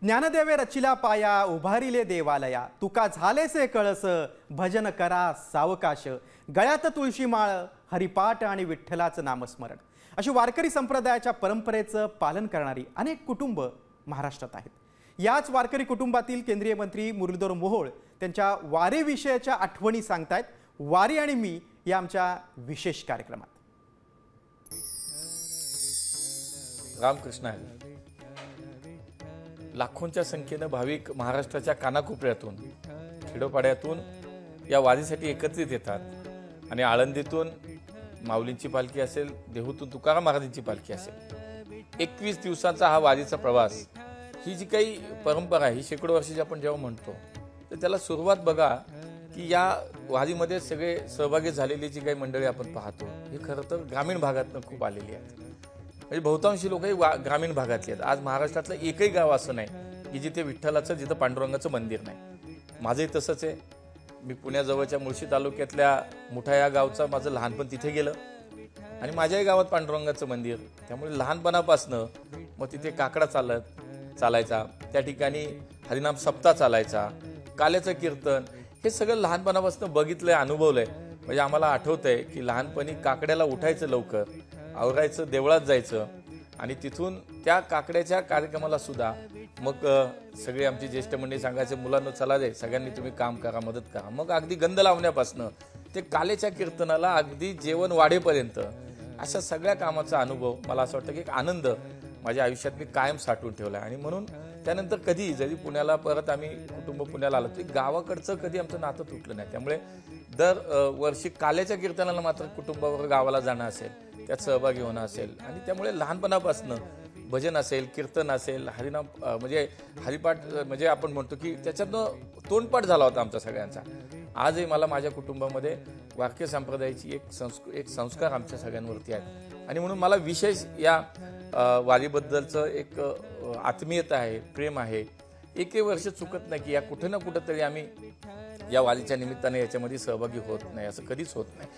ज्ञानदेवे रचिला पाया उभारिले देवालया तुका झालेसे कळस भजन करा सावकाश गळ्यात तुळशी माळ हरिपाठ आणि विठ्ठलाचं नामस्मरण अशी वारकरी संप्रदायाच्या परंपरेचं पालन करणारी अनेक कुटुंब महाराष्ट्रात आहेत। याच वारकरी कुटुंबातील केंद्रीय मंत्री मुरलीधर मोहोळ त्यांच्या वारीविषयीच्या आठवणी सांगतायत वारी आणि मी या आमच्या विशेष कार्यक्रमात। रामकृष्ण हरी। लाखोंच्या संख्येने भाविक महाराष्ट्राच्या कानाकोपऱ्यातून खेडोपाड्यातून या वारीसाठी एकत्रित येतात आणि आळंदीतून माऊलींची पालखी असेल, देहूतून तुकाराम महाराजांची पालखी असेल, 21 दिवसांचा हा वारीचा प्रवास ही जी काही परंपरा आहे ही शेकडो वर्षाची आपण जेव्हा म्हणतो तर त्याला सुरुवात बघा की या वारीमध्ये सगळे सहभागी झालेली जी काही मंडळी आपण पाहतो ही खरं तर ग्रामीण भागातून खूप आलेली आहेत। म्हणजे बहुतांशी लोक हे ग्रामीण भागातले आहेत। आज महाराष्ट्रातलं एकही गाव असं नाही की जिथे विठ्ठलाचं, जिथं पांडुरंगाचं मंदिर नाही। माझंही तसंच आहे। मी पुण्याजवळच्या मुळशी तालुक्यातल्या मुठा या गावचं माझं लहानपण तिथे गेलं आणि माझ्याही गावात पांडुरंगाचं मंदिर, त्यामुळे लहानपणापासनं मग तिथे काकडा चालायचा, त्या ठिकाणी हरिनाम सप्ताह चालायचा, काल्याचं कीर्तन, हे सगळं लहानपणापासून बघितलंय, अनुभवलंय। म्हणजे आम्हाला आठवतंय की लहानपणी काकड्याला उठायचं, लवकर आवरायचं, देवळात जायचं आणि तिथून त्या काकड्याच्या कार्यक्रमाला सुद्धा मग सगळे आमची ज्येष्ठ मंडळी सांगायचे, मुलांना चला दे, सगळ्यांनी तुम्ही काम करा, मदत करा। मग अगदी गंध लावण्यापासनं ते कालेच्या कीर्तनाला अगदी जेवण वाढेपर्यंत अशा सगळ्या कामाचा अनुभव, मला असं वाटतं की एक आनंद माझ्या आयुष्यात मी कायम साठवून ठेवला आहे। आणि म्हणून त्यानंतर कधी जरी पुण्याला परत आम्ही कुटुंब पुण्याला आलो तरी गावाकडचं कधी आमचं नातं तुटलं नाही। त्यामुळे दर वर्षी काल्याच्या कीर्तनाला मात्र कुटुंबावर गावाला जाणं असेल, त्यात सहभागी होणं असेल आणि त्यामुळे लहानपणापासून भजन असेल, कीर्तन असेल, हरिनाम म्हणजे हरिपाठ म्हणजे आपण म्हणतो की त्याच्यातनं तोंडपाठ झाला होता आमचा सगळ्यांचा। आजही मला माझ्या कुटुंबामध्ये वारकरी संप्रदायाची एक संस्कार आमच्या सगळ्यांवरती आहे आणि म्हणून मला विशेष या वारीबद्दलचं एक आत्मीयता आहे, प्रेम आहे। एकही वर्ष चुकत नाही की या कुठे ना कुठं तरी आम्ही या वारीच्या निमित्ताने याच्यामध्ये सहभागी होत नाही, असं कधीच होत नाही।